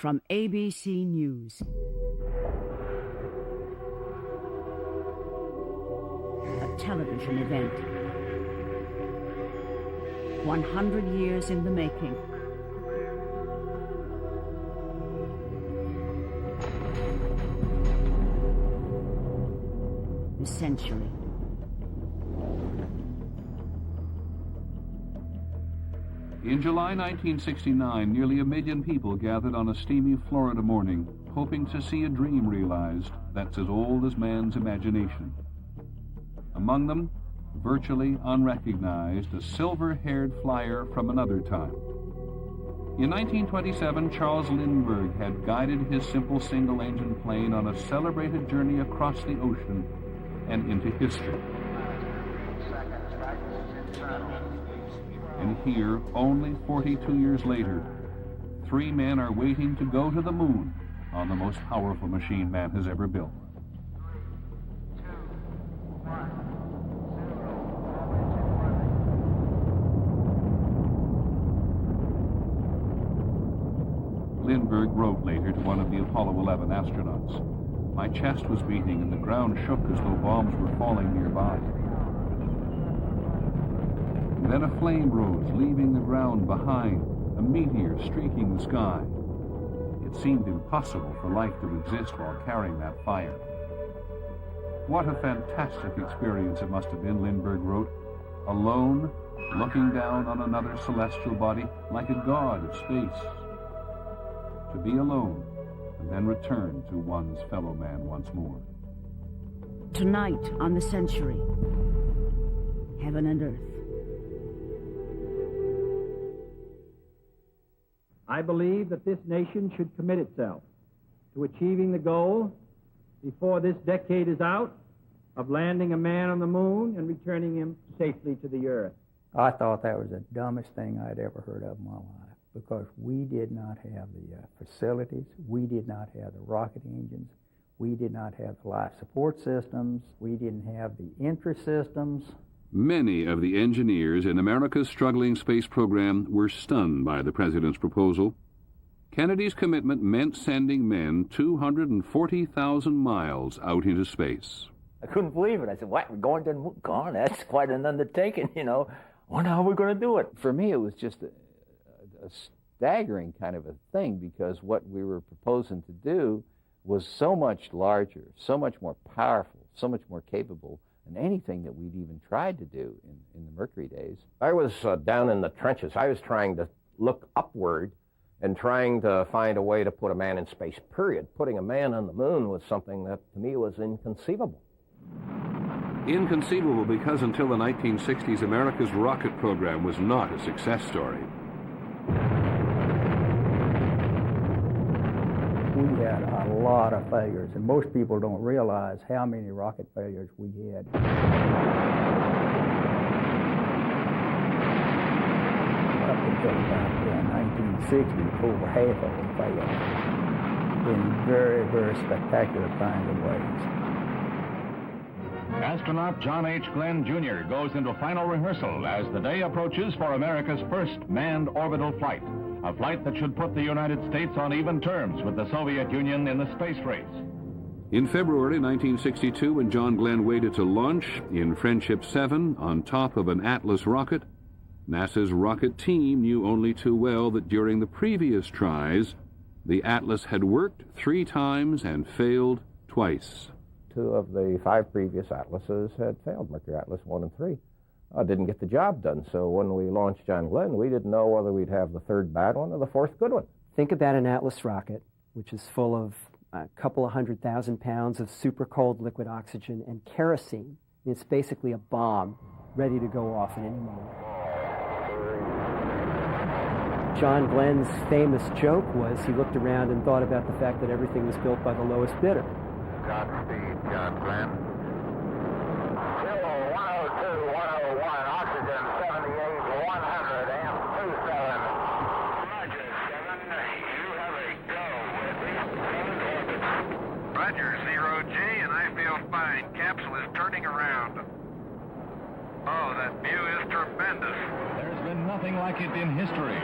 From ABC News. A television event. 100 years in the making. The century. In July 1969, nearly 1 million people gathered on a steamy Florida morning, hoping to see a dream realized that's as old as man's imagination. Among them, virtually unrecognized, a silver-haired flyer from another time. In 1927, Charles Lindbergh had guided his simple single-engine plane on a celebrated journey across the ocean and into history. And here, only 42 years later, 3 men are waiting to go to the moon on the most powerful machine man has ever built. Lindbergh wrote later to one of the Apollo 11 astronauts, "My chest was beating and the ground shook as though bombs were falling nearby." Then a flame rose, leaving the ground behind, a meteor streaking the sky. It seemed impossible for life to exist while carrying that fire. What a fantastic experience it must have been, Lindbergh wrote, alone, looking down on another celestial body like a god of space. To be alone and then return to one's fellow man once more. Tonight on the Century, Heaven and Earth. I believe that this nation should commit itself to achieving the goal before this decade is out of landing a man on the moon and returning him safely to the earth. I thought that was the dumbest thing I'd ever heard of in my life, because we did not have the facilities, we did not have the rocket engines, we did not have the life support systems, we didn't have the entry systems. Many of the engineers in America's struggling space program were stunned by the president's proposal. Kennedy's commitment meant sending men 240,000 miles out into space. I couldn't believe it. I said, what, we're going to the moon? God, that's quite an undertaking, you know. I wonder how we're going to do it. For me, it was just a staggering kind of a thing, because what we were proposing to do was so much larger, so much more powerful, so much more capable than anything that we'd even tried to do in the Mercury days. I was down in the trenches. I was trying to look upward and trying to find a way to put a man in space, period. Putting a man on the moon was something that, to me, was inconceivable. Inconceivable because until the 1960s, America's rocket program was not a success story. We had a lot of failures, and most people don't realize how many rocket failures we had. Up until about 1960, over half of them failed in very, very spectacular kinds of ways. Astronaut John H. Glenn, Jr. goes into final rehearsal as the day approaches for America's first manned orbital flight. A flight that should put the United States on even terms with the Soviet Union in the space race. In February 1962, when John Glenn waited to launch in Friendship 7 on top of an Atlas rocket, NASA's rocket team knew only too well that during the previous tries, the Atlas had worked 3 times and failed twice. 2 of the 5 previous Atlases had failed, Mercury Atlas 1 and 3. Didn't get the job done. So when we launched John Glenn, we didn't know whether we'd have the 3rd bad one or the 4th good one. Think about an Atlas rocket, which is full of a couple of 100,000 pounds of super cold liquid oxygen and kerosene. It's basically a bomb ready to go off at any moment. John Glenn's famous joke was he looked around and thought about the fact that everything was built by the lowest bidder. Godspeed, John Glenn. Kilo 102, 101, oxygen 78, 100, amp 27. Roger, 7. You have a go with the Roger, 0G, and I feel fine. Capsule is turning around. Oh, that view is tremendous. There's been nothing like it in history.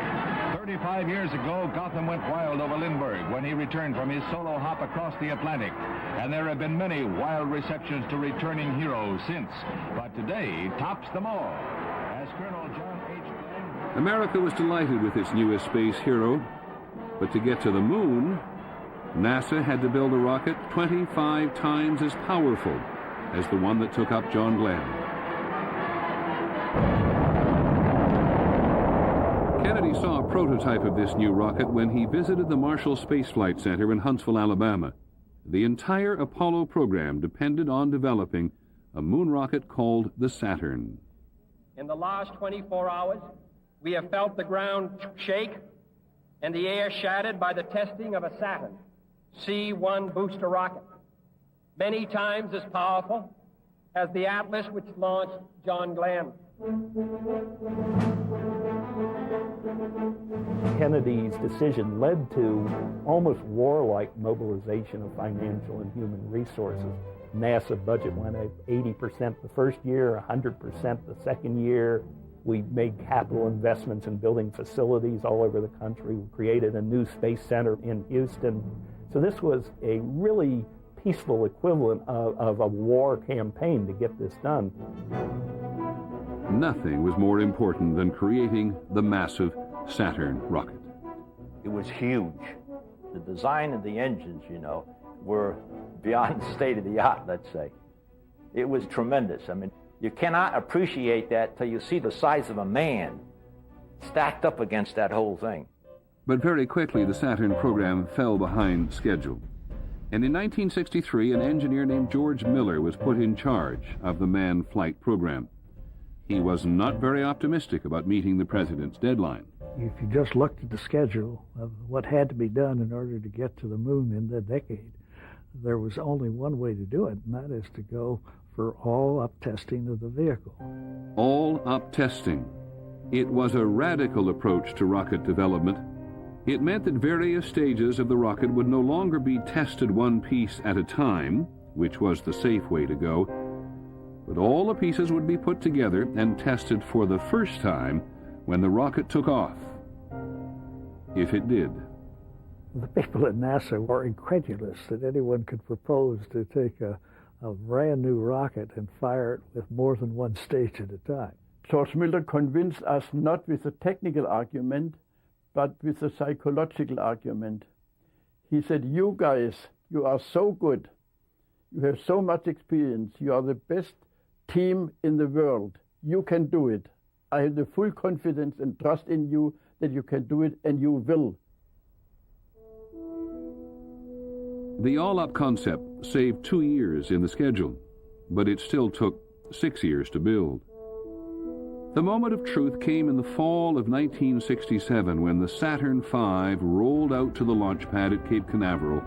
35 years ago, Gotham went wild over Lindbergh when he returned from his solo hop across the Atlantic. And there have been many wild receptions to returning heroes since. But today tops them all. As Colonel John H. Glenn... America was delighted with its newest space hero. But to get to the moon, NASA had to build a rocket 25 times as powerful as the one that took up John Glenn. Kennedy saw a prototype of this new rocket when he visited the Marshall Space Flight Center in Huntsville, Alabama. The entire Apollo program depended on developing a moon rocket called the Saturn. In the last 24 hours, we have felt the ground shake and the air shattered by the testing of a Saturn C-1 booster rocket, many times as powerful as the Atlas which launched John Glenn. Kennedy's decision led to almost warlike mobilization of financial and human resources. NASA budget went up 80% the first year, 100% the second year. We made capital investments in building facilities all over the country. We created a new space center in Houston. So this was a really peaceful equivalent of a war campaign to get this done. Nothing was more important than creating the massive Saturn rocket. It was huge. The design of the engines, were beyond state of the art, let's say. It was tremendous. I mean, you cannot appreciate that till you see the size of a man stacked up against that whole thing. But very quickly, the Saturn program fell behind schedule. And in 1963, an engineer named George Miller was put in charge of the manned flight program. He was not very optimistic about meeting the president's deadline. If you just looked at the schedule of what had to be done in order to get to the moon in the decade, there was only one way to do it, and that is to go for all-up testing of the vehicle. All-up testing. It was a radical approach to rocket development. It meant that various stages of the rocket would no longer be tested one piece at a time, which was the safe way to go, but all the pieces would be put together and tested for the first time when the rocket took off. If it did. The people at NASA were incredulous that anyone could propose to take a brand new rocket and fire it with more than one stage at a time. George Miller convinced us not with a technical argument, but with a psychological argument. He said, "You guys, you are so good. You have so much experience. You are the best team in the world. You can do it. I have the full confidence and trust in you that you can do it, and you will." The all-up concept saved 2 years in the schedule, but it still took 6 years to build. The moment of truth came in the fall of 1967 when the Saturn V rolled out to the launch pad at Cape Canaveral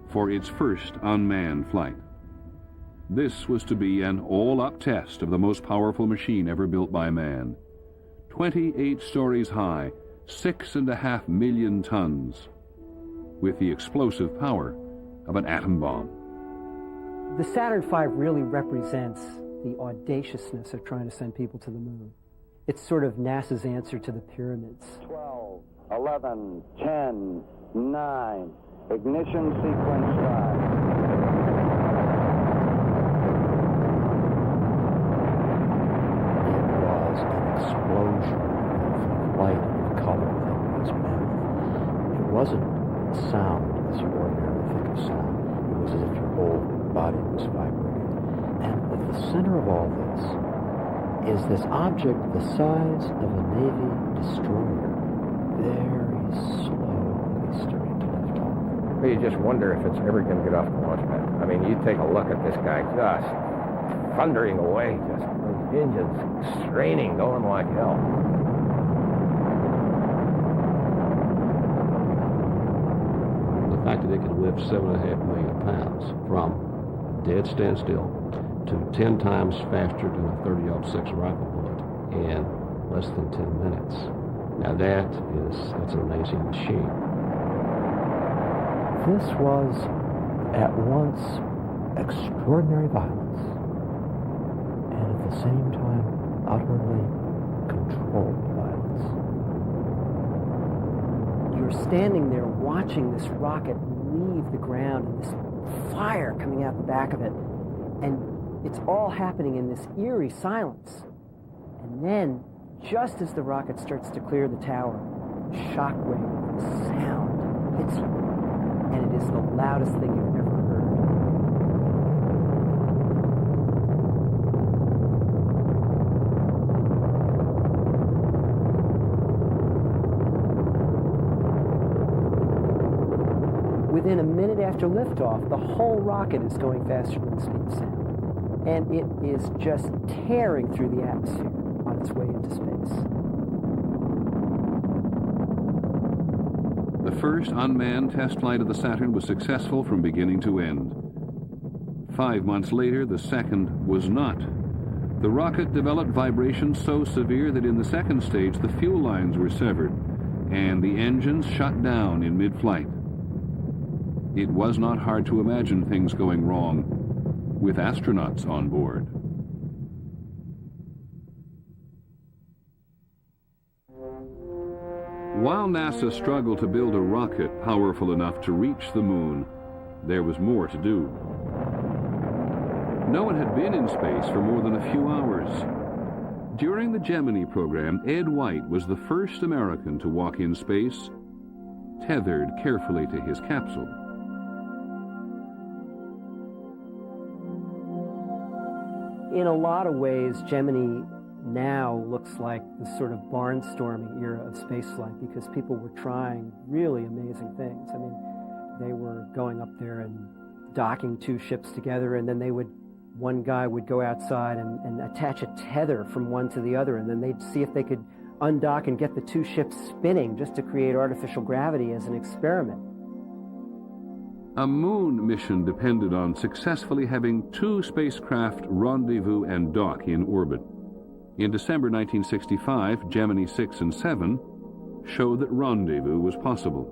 for its first unmanned flight. This was to be an all-up test of the most powerful machine ever built by man. 28 stories high, 6.5 million tons, with the explosive power of an atom bomb. The Saturn V really represents the audaciousness of trying to send people to the moon. It's sort of NASA's answer to the pyramids. 12, 11, 10, 9, ignition sequence start. Explosion of light and color that was mammoth. It wasn't sound as you ordinarily think of sound. It was as if your whole body was vibrating. And at the center of all this is this object the size of a Navy destroyer, very slowly starting to lift off. Well, you just wonder if it's ever going to get off the launch pad. I mean, you take a look at this guy just thundering away, just engines straining, going like hell. The fact that it could lift 7.5 million pounds from dead standstill to 10 times faster than a 30-06 rifle bullet in less than 10 minutes. Now that's an amazing machine. This was at once extraordinary violence and at the same time utterly controlled violence. were standing there watching this rocket leave the ground and this fire coming out the back of it. And it's all happening in this eerie silence. And then, just as the rocket starts to clear the tower, a shockwave, sound hits you. And it is the loudest thing you've ever heard. Within a minute after liftoff, the whole rocket is going faster than the speed of sound. And it is just tearing through the atmosphere on its way into space. The first unmanned test flight of the Saturn was successful from beginning to end. 5 months later, the second was not. The rocket developed vibrations so severe that in the second stage, the fuel lines were severed, and the engines shut down in mid-flight. It was not hard to imagine things going wrong with astronauts on board. While NASA struggled to build a rocket powerful enough to reach the moon, there was more to do. No one had been in space for more than a few hours. During the Gemini program, Ed White was the first American to walk in space, tethered carefully to his capsule. In a lot of ways, Gemini now looks like the sort of barnstorming era of spaceflight because people were trying really amazing things. I mean, they were going up there and docking two ships together, and then one guy would go outside and attach a tether from one to the other, and then they'd see if they could undock and get the two ships spinning just to create artificial gravity as an experiment. A moon mission depended on successfully having two spacecraft rendezvous and dock in orbit. In December 1965, Gemini 6 and 7 showed that rendezvous was possible.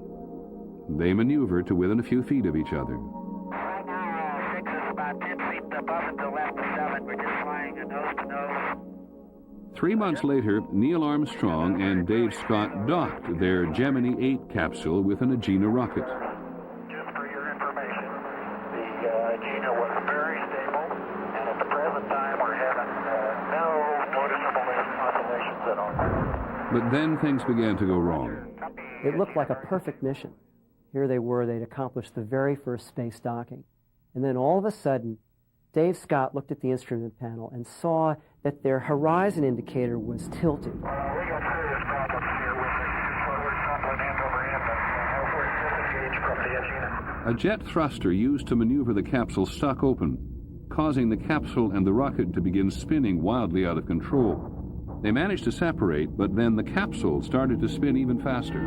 They maneuvered to within a few feet of each other. Right now, 6 is about 10 feet above and to the left of 7. We're just flying nose to nose. 3 months later, Neil Armstrong and Dave Scott docked their Gemini 8 capsule with an Agena rocket. But then things began to go wrong. It looked like a perfect mission. Here they were, they'd accomplished the very first space docking. And then all of a sudden, Dave Scott looked at the instrument panel and saw that their horizon indicator was tilted. A jet thruster used to maneuver the capsule stuck open, causing the capsule and the rocket to begin spinning wildly out of control. They managed to separate, but then the capsule started to spin even faster.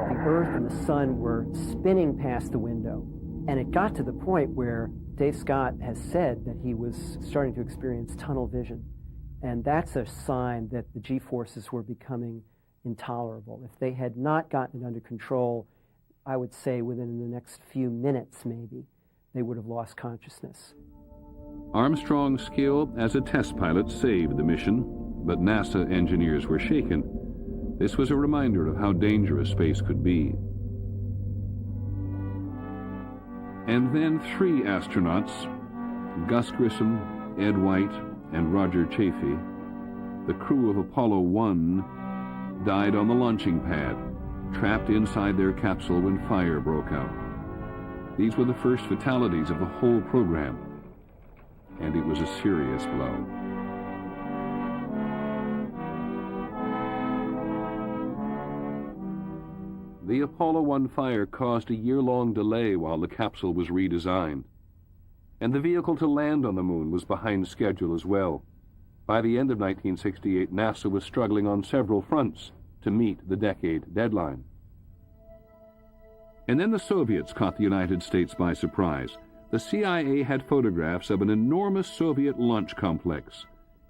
The Earth and the Sun were spinning past the window, and it got to the point where Dave Scott has said that he was starting to experience tunnel vision, and that's a sign that the G-forces were becoming intolerable. If they had not gotten it under control, I would say within the next few minutes maybe, they would have lost consciousness. Armstrong's skill as a test pilot saved the mission, but NASA engineers were shaken. This was a reminder of how dangerous space could be. And then 3 astronauts, Gus Grissom, Ed White, and Roger Chaffee, the crew of Apollo 1, died on the launching pad, trapped inside their capsule when fire broke out. These were the first fatalities of the whole program, and it was a serious blow. The Apollo 1 fire caused a year-long delay while the capsule was redesigned, and the vehicle to land on the moon was behind schedule as well. By the end of 1968, NASA was struggling on several fronts to meet the decade deadline. And then the Soviets caught the United States by surprise. The CIA had photographs of an enormous Soviet launch complex.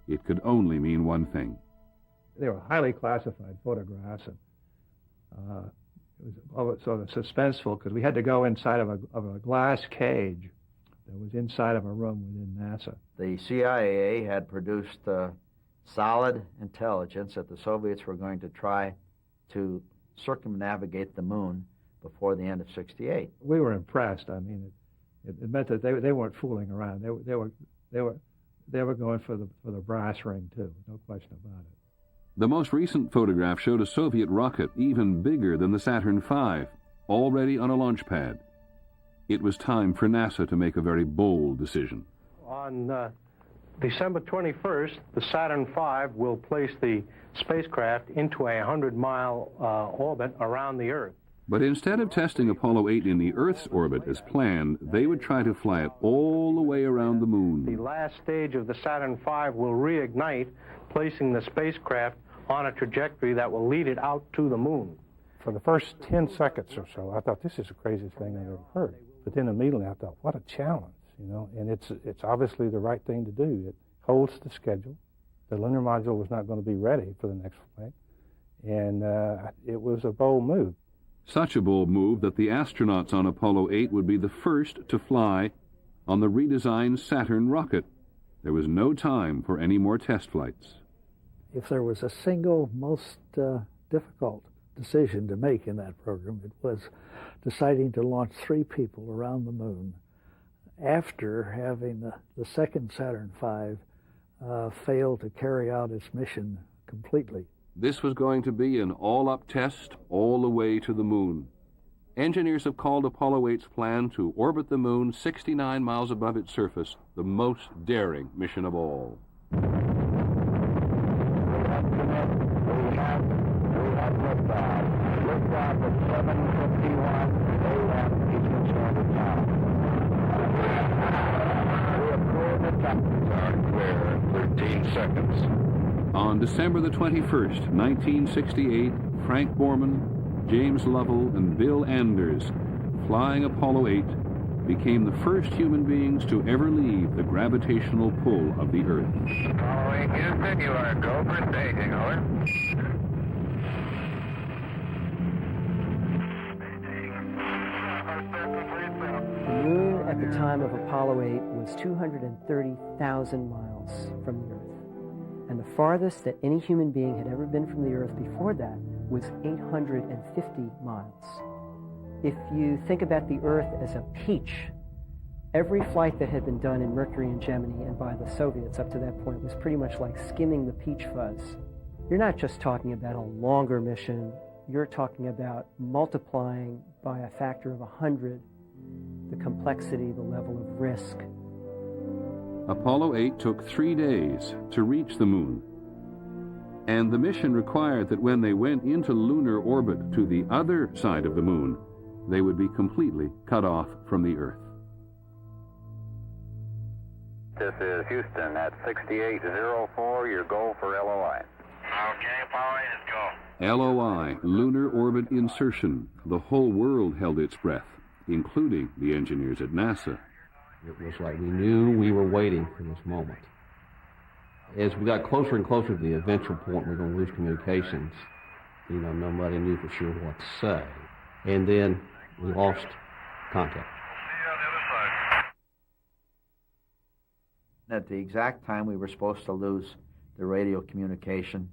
It could only mean one thing. They were highly classified photographs, and it was sort of suspenseful because we had to go inside of a glass cage that was inside of a room within NASA. The CIA had produced solid intelligence that the Soviets were going to try to circumnavigate the moon before the end of '68. We were impressed. I mean, it meant that they weren't fooling around. They were going for the brass ring too. No question about it. The most recent photograph showed a Soviet rocket even bigger than the Saturn V, already on a launch pad. It was time for NASA to make a very bold decision. On December 21st, the Saturn V will place the spacecraft into a 100-mile orbit around the Earth. But instead of testing Apollo 8 in the Earth's orbit as planned, they would try to fly it all the way around the moon. The last stage of the Saturn V will reignite, placing the spacecraft on a trajectory that will lead it out to the moon. For the first 10 seconds or so, I thought, this is the craziest thing I've ever heard. But then immediately I thought, what a challenge, you know, and it's obviously the right thing to do. It holds the schedule. The lunar module was not going to be ready for the next flight, and it was a bold move. Such a bold move that the astronauts on Apollo 8 would be the first to fly on the redesigned Saturn rocket. There was no time for any more test flights. If there was a single most difficult decision to make in that program, it was deciding to launch 3 people around the moon after having the second Saturn V fail to carry out its mission completely. This was going to be an all-up test all the way to the moon. Engineers have called Apollo 8's plan to orbit the moon 69 miles above its surface the most daring mission of all. We have liftoff. Liftoff at 7:51 a.m. Eastern Standard Time. We have cleared the top. Clear in 13 seconds. On December the 21st, 1968, Frank Borman, James Lovell, and Bill Anders, flying Apollo 8, became the first human beings to ever leave the gravitational pull of the Earth. Apollo 8 Houston, you are go for staging, over. The moon at the time of Apollo 8 was 230,000 miles from the Earth. And the farthest that any human being had ever been from the Earth before that was 850 miles. If you think about the Earth as a peach, every flight that had been done in Mercury and Gemini and by the Soviets up to that point was pretty much like skimming the peach fuzz. You're not just talking about a longer mission, you're talking about multiplying by a factor of 100 the complexity, the level of risk. Apollo 8 took 3 days to reach the moon. And the mission required that when they went into lunar orbit to the other side of the moon, they would be completely cut off from the Earth. This is Houston at 6804, your goal for LOI. Okay, Apollo 8 is go. LOI, lunar orbit insertion. The whole world held its breath, including the engineers at NASA. It was like we knew we were waiting for this moment. As we got closer and closer to the eventual point we were going to lose communications, you know, nobody knew for sure what to say. And then we lost contact. At the exact time we were supposed to lose the radio communication,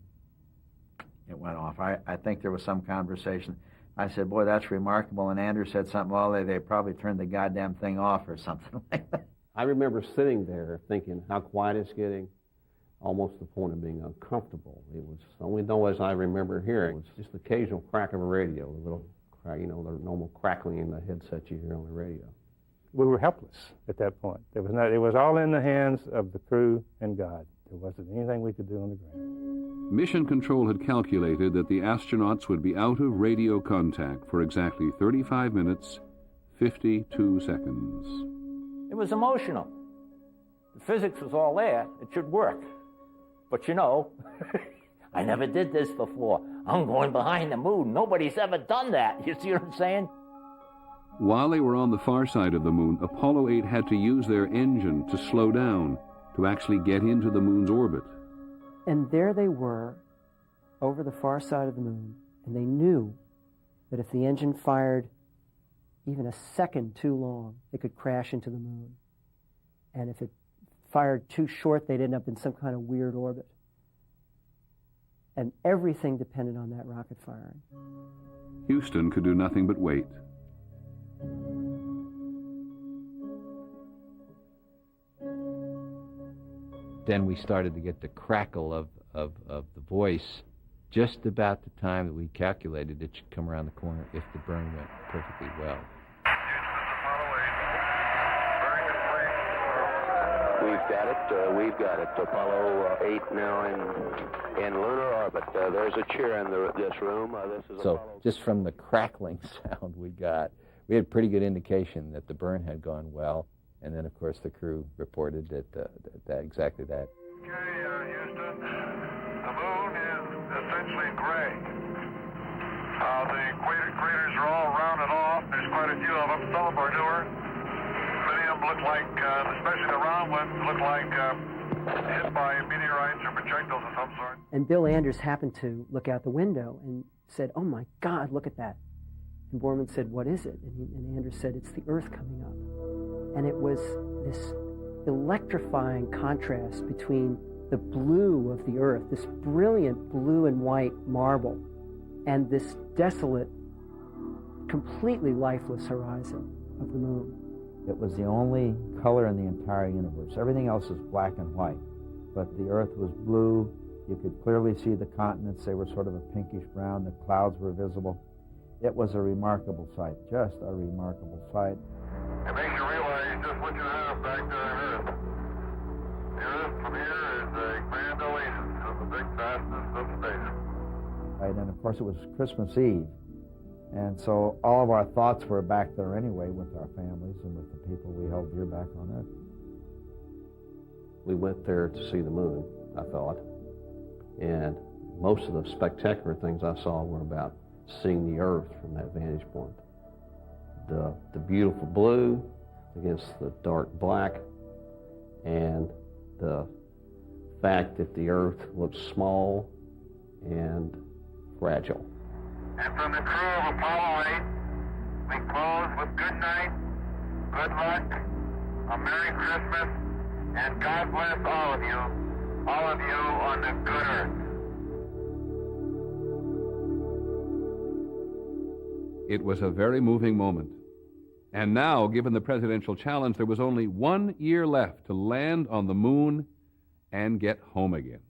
it went off. I think there was some conversation. I said, boy, that's remarkable. And Andrew said something, well, they probably turned the goddamn thing off or something like that. I remember sitting there thinking how quiet it's getting, almost to the point of being uncomfortable. It was the only noise I remember hearing was just the occasional crack of a radio, the little crack, you know, the normal crackling in the headset you hear on the radio. We were helpless at that point. It was all in the hands of the crew and God. There wasn't anything we could do on the ground. Mission Control had calculated that the astronauts would be out of radio contact for exactly 35 minutes, 52 seconds. It was emotional. The physics was all there. It should work. But you know, I never did this before. I'm going behind the moon. Nobody's ever done that. You see what I'm saying? While they were on the far side of the moon, Apollo 8 had to use their engine to slow down to actually get into the moon's orbit. And there they were, over the far side of the moon, and they knew that if the engine fired even a second too long, it could crash into the moon. And if it fired too short, they'd end up in some kind of weird orbit. And everything depended on that rocket firing. Houston could do nothing but wait. Then we started to get the crackle of the voice just about the time that we calculated it should come around the corner if the burn went perfectly well. We've got it. Apollo 8 now in lunar orbit. There's a cheer in this room. This is So Apollo. just from the crackling sound we had pretty good indication that the burn had gone well. And then, of course, the crew reported that exactly that. Okay, Houston, the moon is essentially gray. The craters are all rounded off. There's quite a few of them. Some of them are newer. Many of them look like, especially the round ones, look like hit by meteorites or projectiles of some sort. And Bill Anders happened to look out the window and said, "Oh my God, look at that." And Borman said, "What is it?" And Anders said, "It's the Earth coming up." And it was this electrifying contrast between the blue of the Earth, this brilliant blue and white marble, and this desolate, completely lifeless horizon of the moon. It was the only color in the entire universe. Everything else is black and white, but the Earth was blue. You could clearly see the continents. They were sort of a pinkish brown. The clouds were visible. It was a remarkable sight, just a remarkable sight. It makes you realize just what you have back there on Earth. The Earth from here is a grand oasis of the big vastness of space. Right, and of course it was Christmas Eve. And so all of our thoughts were back there anyway with our families and with the people we held dear back on Earth. We went there to see the moon, I thought. And most of the spectacular things I saw were about seeing the Earth from that vantage point. The beautiful blue against the dark black, and the fact that the Earth looked small and fragile. And from the crew of Apollo 8, we close with good night, good luck, a Merry Christmas, and God bless all of you on the good Earth. It was a very moving moment. And now, given the presidential challenge, there was only 1 year left to land on the moon and get home again.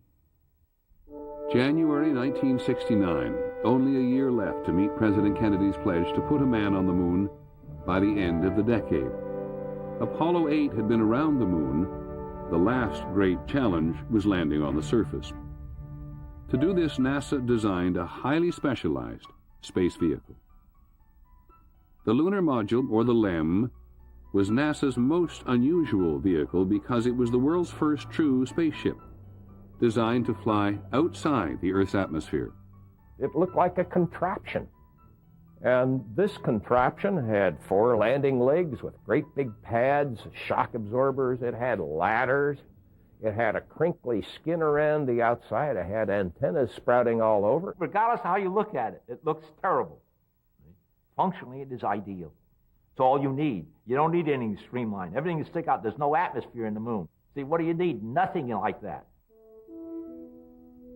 January 1969, only a year left to meet President Kennedy's pledge to put a man on the moon by the end of the decade. Apollo 8 had been around the moon. The last great challenge was landing on the surface. To do this, NASA designed a highly specialized space vehicle. The lunar module, or the LEM, was NASA's most unusual vehicle because it was the world's first true spaceship, designed to fly outside the Earth's atmosphere. It looked like a contraption. And this contraption had 4 landing legs with great big pads, shock absorbers. It had ladders. It had a crinkly skin around the outside. It had antennas sprouting all over. Regardless of how you look at it, it looks terrible. Functionally, it is ideal. It's all you need. You don't need anything streamlined. Everything you stick out. There's no atmosphere in the moon. See, what do you need? Nothing like that.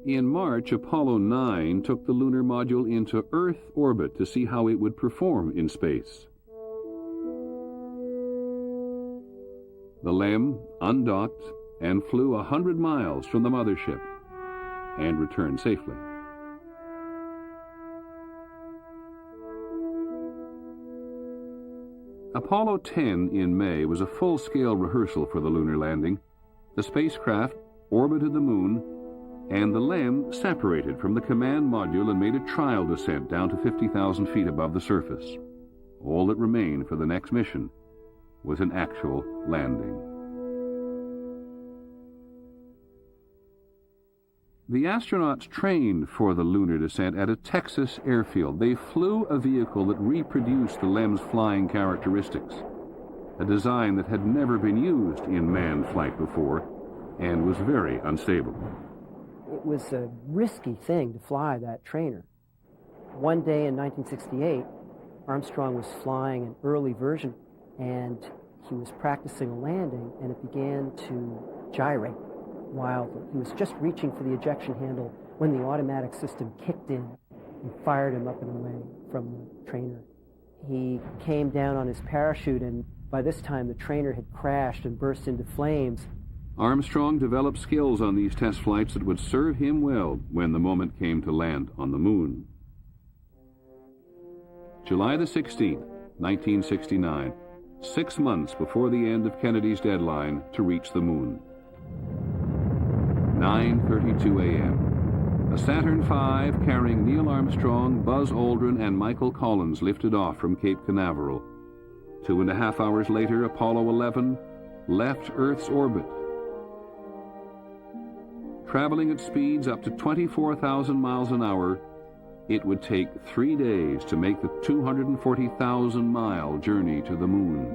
In March, Apollo 9 took the lunar module into Earth orbit to see how it would perform in space. The LEM undocked and flew 100 miles from the mothership and returned safely. Apollo 10 in May was a full-scale rehearsal for the lunar landing. The spacecraft orbited the moon, and the LEM separated from the command module and made a trial descent down to 50,000 feet above the surface. All that remained for the next mission was an actual landing. The astronauts trained for the lunar descent at a Texas airfield. They flew a vehicle that reproduced the LEM's flying characteristics, a design that had never been used in manned flight before and was very unstable. It was a risky thing to fly that trainer. One day in 1968, Armstrong was flying an early version, and he was practicing a landing, and it began to gyrate wildly. He was just reaching for the ejection handle when the automatic system kicked in and fired him up and away from the trainer. He came down on his parachute, and by this time the trainer had crashed and burst into flames. Armstrong developed skills on these test flights that would serve him well when the moment came to land on the moon. July the 16th, 1969, 6 months before the end of Kennedy's deadline to reach the moon. 9:32 a.m. A Saturn V carrying Neil Armstrong, Buzz Aldrin, and Michael Collins lifted off from Cape Canaveral. 2.5 hours later, Apollo 11 left Earth's orbit. Traveling at speeds up to 24,000 miles an hour, it would take 3 days to make the 240,000-mile journey to the moon.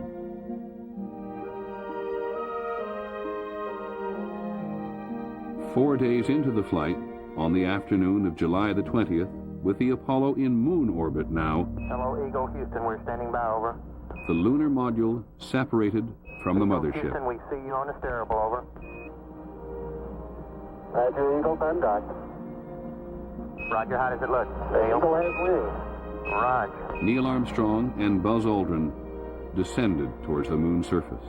Four days into the flight, on the afternoon of July the 20th, with the Apollo in moon orbit now, Hello, Eagle Houston, we're standing by, over. the lunar module separated from the mothership. Houston, we see you on the steerable, over. Roger, Eagle, done docked. Roger, how does it look? The Eagle has wings. Roger. Neil Armstrong and Buzz Aldrin descended towards the moon's surface.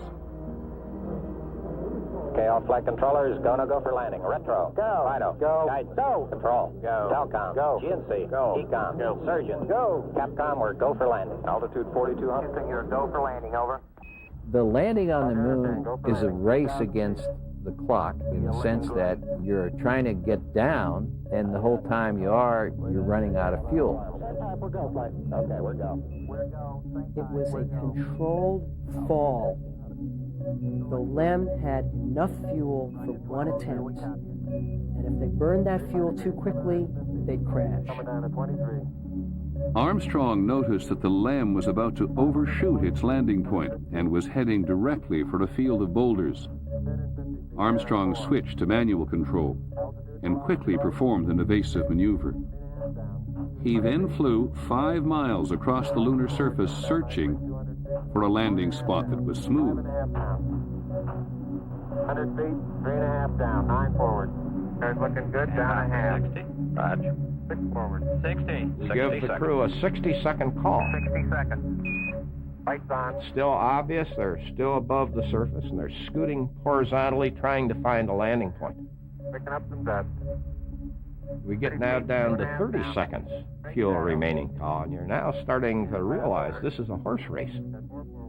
Okay, all flight controllers, go for landing. Retro. Go. Fido. Go. Guide. Go. Control. Go. Telcom. Go. GNC. Go. Ecom. Go. Surgeon. Go. Capcom, we're go for landing. Altitude 4,200. Houston, you're go for landing, over. The landing on the moon is a race against the clock in the sense that you're trying to get down, and the whole time you're running out of fuel. We're go, flight. Okay, we're go. We're go. It was a controlled fall. The LEM had enough fuel for one attempt, and if they burned that fuel too quickly, they'd crash. Coming down to 23. Armstrong noticed that the LEM was about to overshoot its landing point and was heading directly for a field of boulders. Armstrong switched to manual control and quickly performed an evasive maneuver. He then flew 5 miles across the lunar surface, searching for a landing spot that was smooth. 100 feet, 3.5 down, 9 forward. There's looking good, down a half. 60. Roger. 6 forward. 60. Give the crew a 60-second call. 60 seconds. Lights on. Still obvious, they're still above the surface, and they're scooting horizontally, trying to find a landing point. Picking up some dust. We get now down to 30 seconds fuel remaining call, and you're now starting to realize this is a horse race.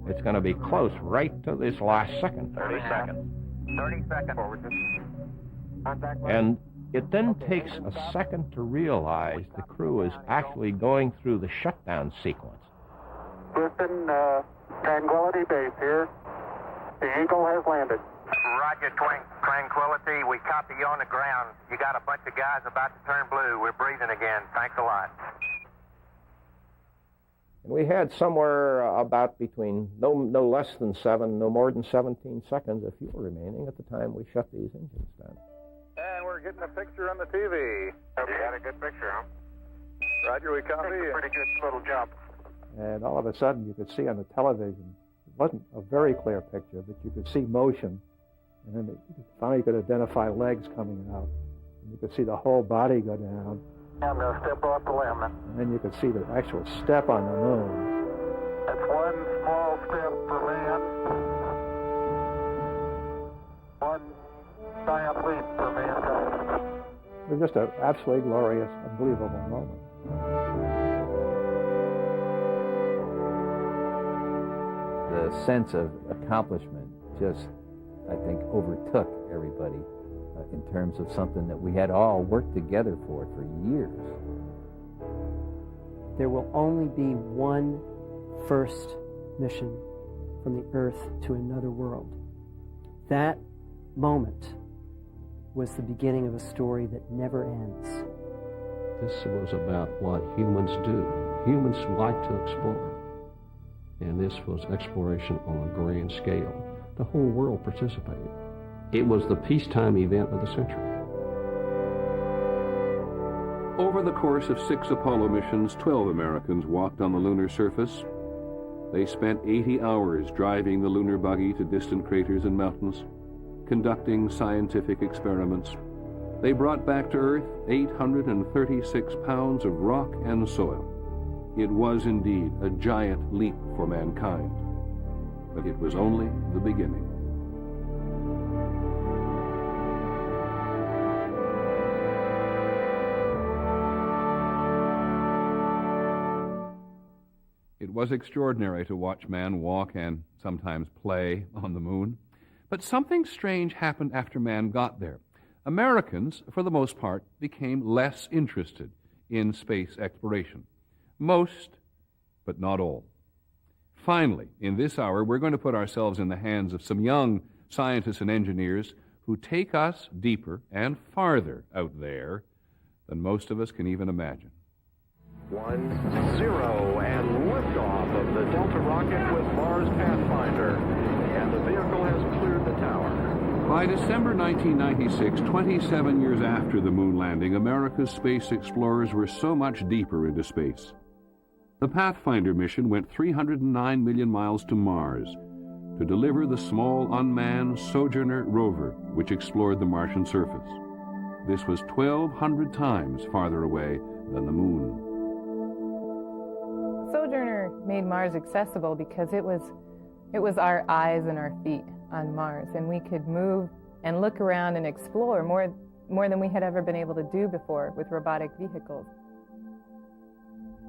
It's going to be close right to this last second. 30 seconds. 30 seconds. Forward. Contact. And it then takes a second to realize the crew is actually going through the shutdown sequence. Houston, Tranquility Base here. The Eagle has landed. Roger, Tranquility. We copy you on the ground. You got a bunch of guys about to turn blue. We're breathing again. Thanks a lot. And we had somewhere about between no less than 7, no more than 17 seconds of fuel remaining at the time we shut these engines down. And we're getting a picture on the TV. You got a good picture, huh? Roger, we copy. It's a pretty good little jump. And all of a sudden, you could see on the television, it wasn't a very clear picture, but you could see motion. And then finally you could identify legs coming out. And you could see the whole body go down. I'm going to step off the limb. And then you could see the actual step on the moon. That's one small step for man, one giant leap for mankind. It was just an absolutely glorious, unbelievable moment. The sense of accomplishment just, I think, overtook everybody in terms of something that we had all worked together for years. There will only be one first mission from the Earth to another world. That moment was the beginning of a story that never ends. This was about what humans do. Humans like to explore. And this was exploration on a grand scale. The whole world participated. It was the peacetime event of the century. Over the course of 6 Apollo missions, 12 Americans walked on the lunar surface. They spent 80 hours driving the lunar buggy to distant craters and mountains, conducting scientific experiments, They brought back to Earth 836 pounds of rock and soil. It was indeed a giant leap for mankind, but it was only the beginning. It was extraordinary to watch man walk and sometimes play on the moon. But something strange happened after man got there. Americans, for the most part, became less interested in space exploration. Most, but not all. Finally, in this hour, we're going to put ourselves in the hands of some young scientists and engineers who take us deeper and farther out there than most of us can even imagine. 1, 0, and liftoff of the Delta rocket with Mars Pathfinder. And the vehicle has cleared the tower. By December 1996, 27 years after the moon landing, America's space explorers were so much deeper into space. The Pathfinder mission went 309 million miles to Mars to deliver the small unmanned Sojourner rover, which explored the Martian surface. This was 1,200 times farther away than the moon. Sojourner made Mars accessible because it was our eyes and our feet on Mars, and we could move and look around and explore more than we had ever been able to do before with robotic vehicles.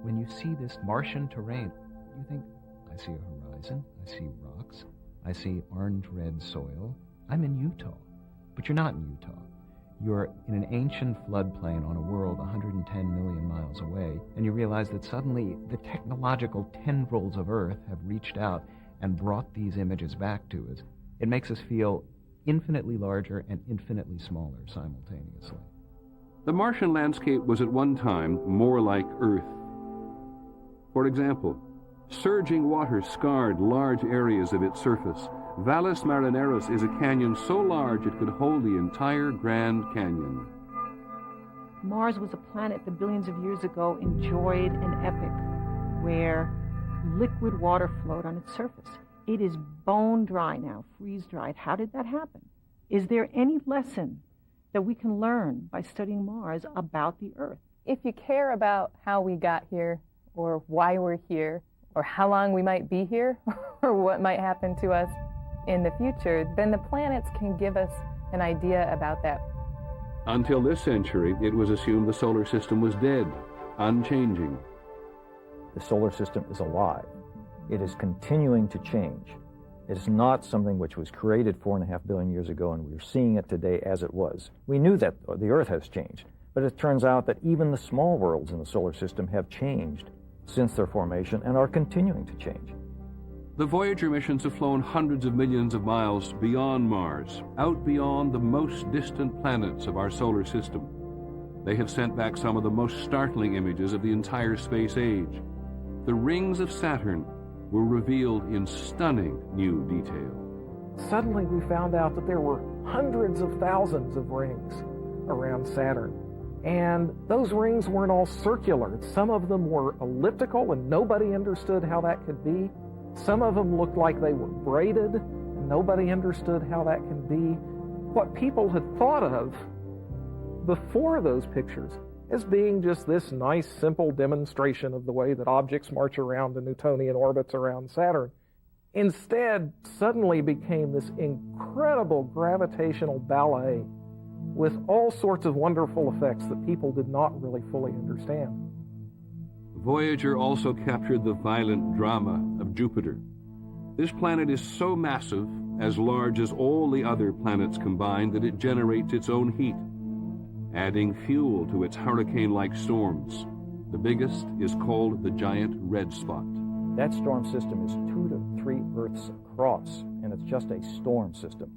When you see this Martian terrain, you think, I see a horizon, I see rocks, I see orange-red soil. I'm in Utah. But you're not in Utah. You're in an ancient floodplain on a world 110 million miles away, and you realize that suddenly the technological tendrils of Earth have reached out and brought these images back to us. It makes us feel infinitely larger and infinitely smaller simultaneously. The Martian landscape was at one time more like Earth. For example, surging water scarred large areas of its surface. Valles Marineris is a canyon so large it could hold the entire Grand Canyon. Mars was a planet that billions of years ago enjoyed an epoch where liquid water flowed on its surface. It is bone dry now, freeze-dried. How did that happen? Is there any lesson that we can learn by studying Mars about the Earth? If you care about how we got here, or why we're here, or how long we might be here, or what might happen to us in the future, then the planets can give us an idea about that. Until this century, it was assumed the solar system was dead, unchanging. The solar system is alive. It is continuing to change. It is not something which was created 4.5 billion years ago, and we're seeing it today as it was. We knew that the Earth has changed, but it turns out that even the small worlds in the solar system have changed since their formation and are continuing to change. The Voyager missions have flown hundreds of millions of miles beyond Mars, out beyond the most distant planets of our solar system. They have sent back some of the most startling images of the entire space age. The rings of Saturn were revealed in stunning new detail. Suddenly we found out that there were hundreds of thousands of rings around Saturn. And those rings weren't all circular. Some of them were elliptical, and nobody understood how that could be. Some of them looked like they were braided, and nobody understood how that can be. What people had thought of before those pictures as being just this nice, simple demonstration of the way that objects march around in Newtonian orbits around Saturn, instead suddenly became this incredible gravitational ballet with all sorts of wonderful effects that people did not really fully understand. Voyager also captured the violent drama of Jupiter. This planet is so massive, as large as all the other planets combined, that it generates its own heat, adding fuel to its hurricane-like storms. The biggest is called the giant red spot. That storm system is 2 to 3 Earths across, and it's just a storm system.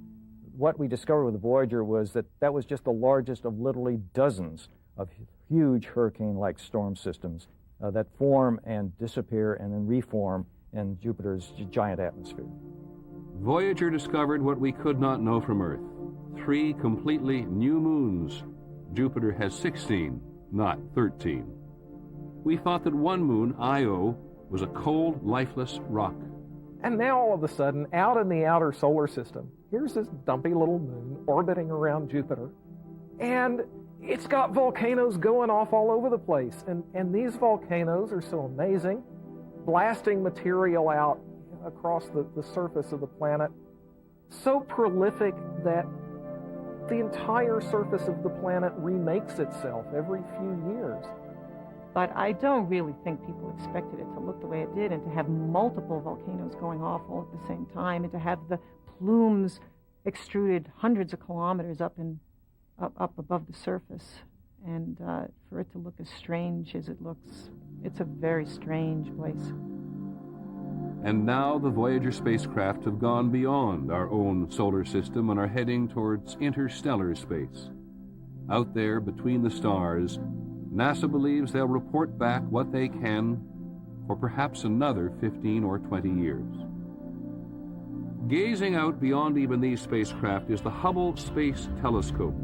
What we discovered with Voyager was that that was just the largest of literally dozens of huge hurricane-like storm systems that form and disappear and then reform in Jupiter's giant atmosphere. Voyager discovered what we could not know from Earth: 3 completely new moons. Jupiter has 16, not 13. We thought that one moon, Io, was a cold, lifeless rock. And now all of a sudden, out in the outer solar system, here's this dumpy little moon orbiting around Jupiter. And it's got volcanoes going off all over the place. And these volcanoes are so amazing, blasting material out across the surface of the planet, so prolific that the entire surface of the planet remakes itself every few years. But I don't really think people expected it to look the way it did and to have multiple volcanoes going off all at the same time and to have the plumes extruded hundreds of kilometers up above the surface. And for it to look as strange as it looks, it's a very strange place. And now the Voyager spacecraft have gone beyond our own solar system and are heading towards interstellar space. Out there between the stars, NASA believes they'll report back what they can for perhaps another 15 or 20 years. Gazing out beyond even these spacecraft is the Hubble Space Telescope.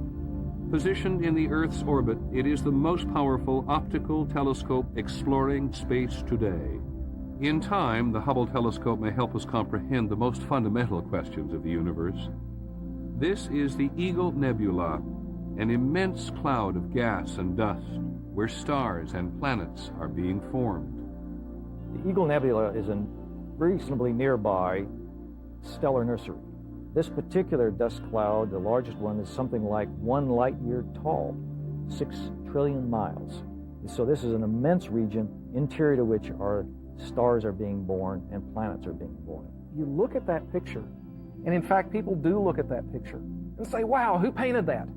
Positioned in the Earth's orbit, it is the most powerful optical telescope exploring space today. In time, the Hubble Telescope may help us comprehend the most fundamental questions of the universe. This is the Eagle Nebula, an immense cloud of gas and dust where stars and planets are being formed. The Eagle Nebula is a reasonably nearby stellar nursery. This particular dust cloud, the largest one, is something like 1 light year tall, 6 trillion miles. So this is an immense region interior to which our stars are being born and planets are being born. You look at that picture, and in fact, people do look at that picture and say, wow, who painted that?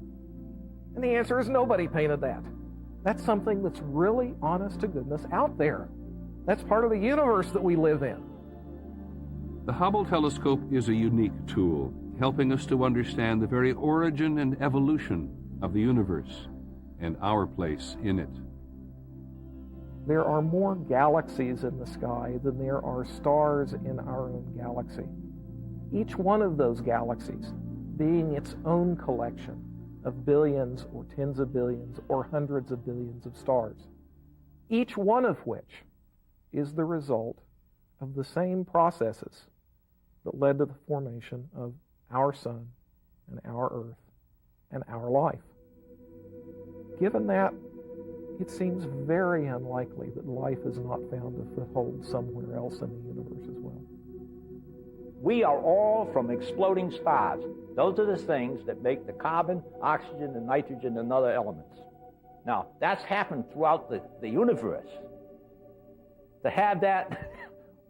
And the answer is nobody painted that. That's something that's really, honest to goodness, out there. That's part of the universe that we live in. The Hubble Telescope is a unique tool, helping us to understand the very origin and evolution of the universe and our place in it. There are more galaxies in the sky than there are stars in our own galaxy. Each one of those galaxies being its own collection of billions or tens of billions or hundreds of billions of stars, each one of which is the result of the same processes that led to the formation of our sun and our earth and our life. Given that, it seems very unlikely that life has not found a foothold somewhere else in the universe as well. We are all from exploding stars. Those are the things that make the carbon, oxygen, and nitrogen and other elements. Now, that's happened throughout the universe. To have that,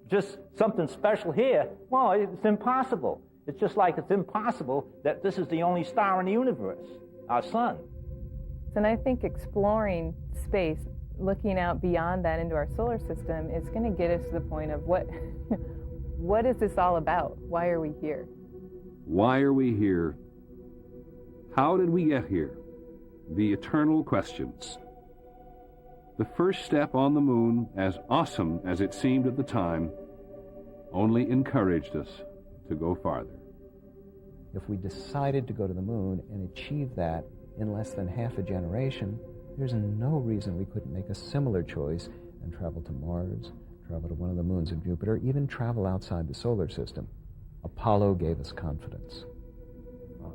just something special here, well, it's impossible. It's just like it's impossible that this is the only star in the universe, our sun. And I think exploring space, looking out beyond that into our solar system, is going to get us to the point of what is this all about? Why are we here? Why are we here? How did we get here? The eternal questions. The first step on the moon, as awesome as it seemed at the time, only encouraged us to go farther. If we decided to go to the moon and achieve that in less than half a generation, there's no reason we couldn't make a similar choice and travel to Mars, travel to one of the moons of Jupiter, even travel outside the solar system. Apollo gave us confidence.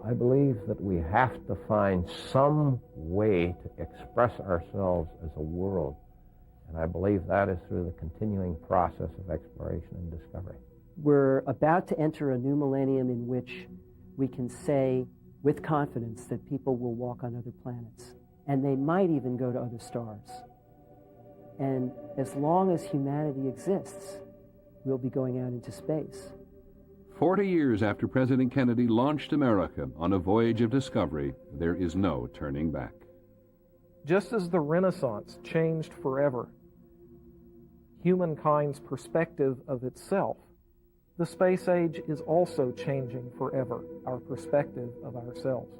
I believe that we have to find some way to express ourselves as a world. And I believe that is through the continuing process of exploration and discovery. We're about to enter a new millennium in which we can say with confidence that people will walk on other planets, and they might even go to other stars. And as long as humanity exists, we'll be going out into space. 40 years after President Kennedy launched America on a voyage of discovery, there is no turning back. Just as the Renaissance changed forever humankind's perspective of itself, the space age is also changing forever our perspective of ourselves.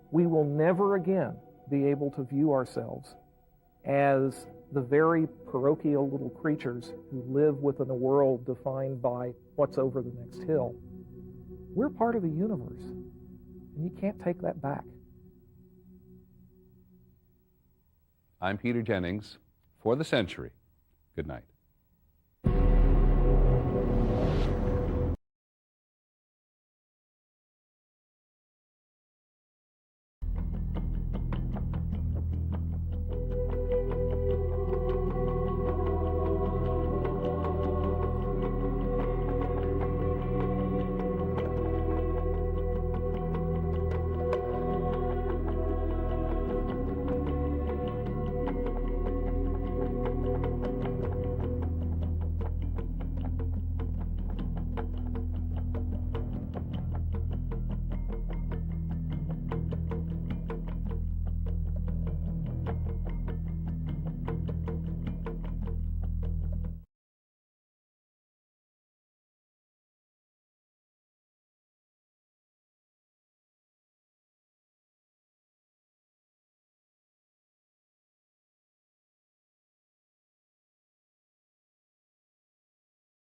We will never again be able to view ourselves as the very parochial little creatures who live within a world defined by what's over the next hill. We're part of the universe, and you can't take that back. I'm Peter Jennings for The Century. Good night.